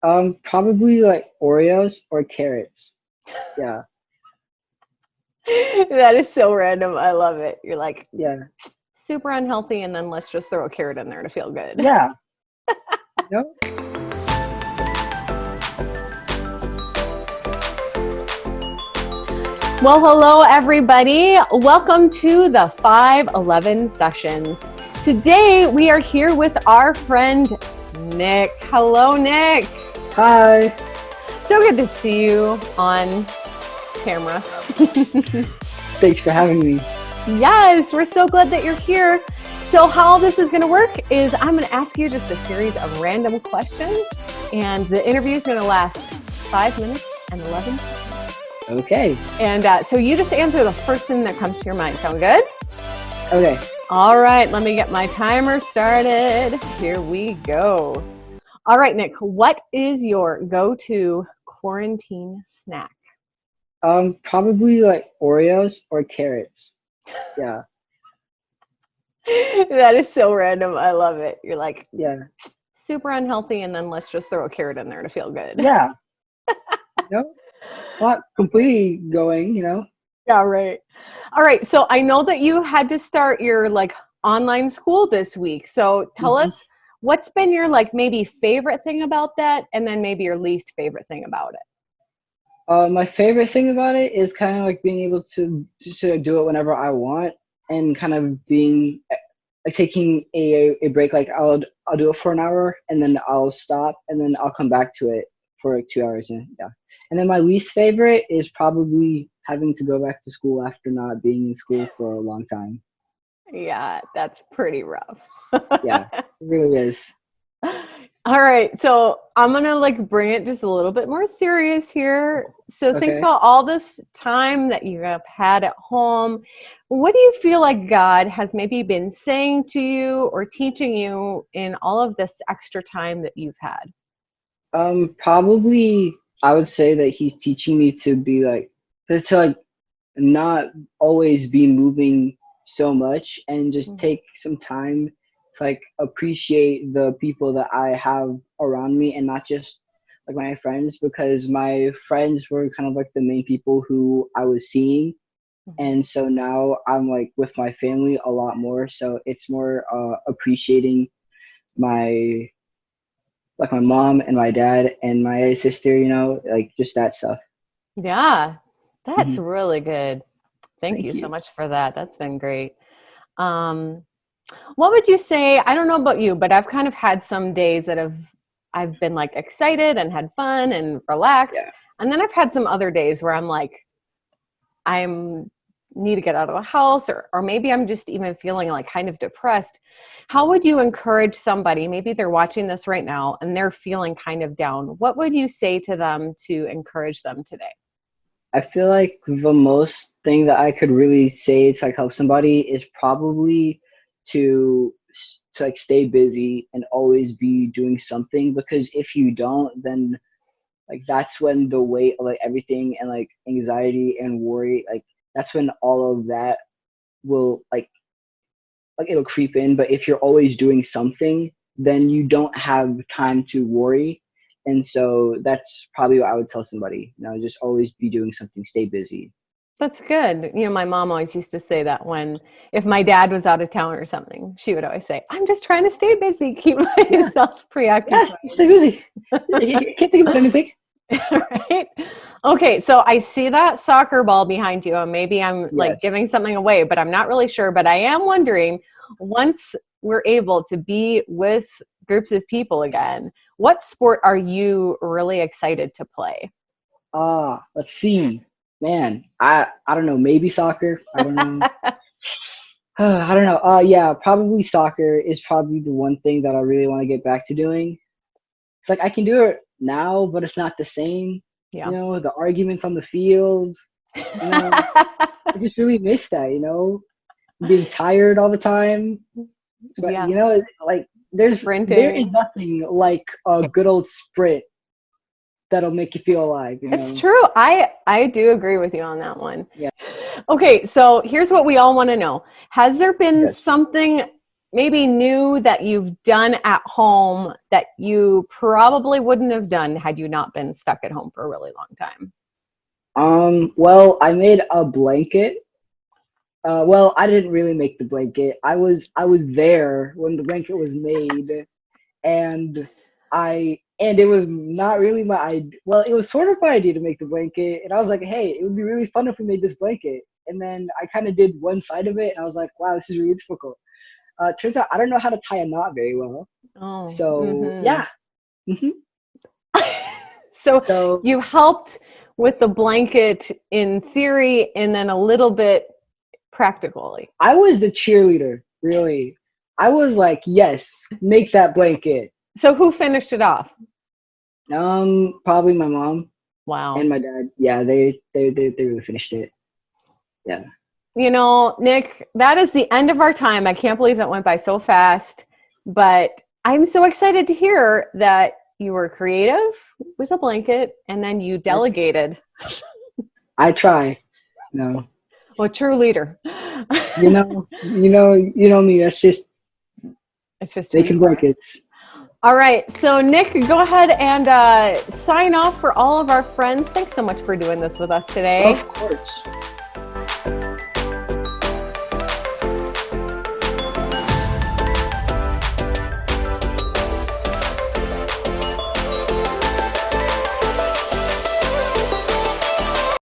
Probably like Oreos or carrots. Yeah, That is so random. I love it. You're like yeah, super unhealthy, and then let's just throw a carrot in there to feel good. yeah. You know? Well, hello, everybody. Welcome to the 511 sessions. Today, we are here with our friend, Nick. Hello, Nick. Hi. So good to see you on camera. Thanks for having me. Yes, we're so glad that you're here. So how this is going to work is I'm going to ask you just a series of random questions, and the interview is going to last 5 minutes and 11 seconds. Okay. And so you just answer the first thing that comes to your mind. Sound good? Okay. All right, let me get my timer started. Here we go. All right, Nick, what is your go-to quarantine snack? Probably like Oreos or carrots. Yeah, That is so random. I love it. You're like yeah, super unhealthy, and then let's just throw a carrot in there to feel good. yeah. You know, not completely going. Yeah, right. All right. So I know that you had to start your online school this week. So tell hmm us what's been your maybe favorite thing about that, and then maybe your least favorite thing about it. My favorite thing about it is kind of like being able to just do it whenever I want, and kind of being like taking a break. Like I'll do it for an hour and then I'll stop and then I'll come back to it for like 2 hours, and yeah. And then my least favorite is probably having to go back to school after not being in school for a long time. Yeah, that's pretty rough. Yeah, it really is. All right, so I'm gonna bring it just a little bit more serious here. So think Okay. about all this time that you have had at home. What do you feel like God has maybe been saying to you or teaching you in all of this extra time that you've had? Probably I would say that he's teaching me to be like to not always be moving so much and just take some time to appreciate the people that I have around me, and not just like my friends, because my friends were kind of like the main people who I was seeing. Mhm. And so now I'm like with my family a lot more, so it's more appreciating my my mom and my dad and my sister, like just that stuff. Yeah, that's hmm really good. Thank Thank you so you. much for that. That's been great. Um, what would you say? I don't know about you, but I've kind of had some days that I've been excited and had fun and relaxed. Yeah. And then I've had some other days where I'm need to get out of the house, or maybe I'm just even feeling kind of depressed. How would you encourage somebody? Maybe they're watching this right now and they're feeling kind of down. What would you say to them to encourage them today? I feel like the most thing that I could really say to help somebody is probably to stay busy and always be doing something, because if you don't, then that's when the weight of everything and anxiety and worry, that's when all of that will it'll creep in. But if you're always doing something, then you don't have time to worry. And so that's probably what I would tell somebody. Just always be doing something, stay busy. That's good. My mom always used to say that if my dad was out of town or something, she would always say, I'm just trying to stay busy, keep Yeah, myself yeah, preoccupied. stay busy. You can't think about anything. Right? Okay, so I see that soccer ball behind you, and maybe I'm Yes. giving something away, but I'm not really sure. But I am wondering, once we're able to be with groups of people again, what sport are you really excited to play? Let's see. Man, I don't know, maybe soccer. I don't know. I don't know. Yeah, probably soccer is probably the one thing that I really want to get back to doing. It's like I can do it now, but it's not the same. Yeah. The arguments on the field, you know, I just really miss that, being tired all the time. But Yeah. there is Sprinting. nothing like a good old sprint that'll make you feel alive. It's true. I do agree with you on that one. Yeah. Okay, so here's what we all want to know. Has there been Yes. something maybe new that you've done at home that you probably wouldn't have done had you not been stuck at home for a really long time? Well, I made a blanket. Well, I didn't really make the blanket. I was there when the blanket was made, and and it was not really my idea. Well, it was sort of my idea to make the blanket, and I was like, hey, it would be really fun if we made this blanket. And then I kind of did one side of it, and I was like, wow, this is really difficult. Turns out I don't know how to tie a knot very well. Oh, So yeah. hmm So So you helped with the blanket in theory and then a little bit practically. I was the cheerleader, really. I was like, yes, make that blanket. So who finished it off? Probably my mom and Wow. my dad. Yeah, they really finished it. Yeah. You know, Nick, that is the end of our time. I can't believe that went by so fast, but I'm so excited to hear that you were creative with a blanket and then you I, delegated. I try. No. Well, true leader. You know me. That's just It's just who making you are. blankets. All right. So, Nick, go ahead and sign off for all of our friends. Thanks so much for doing this with us today. Of course.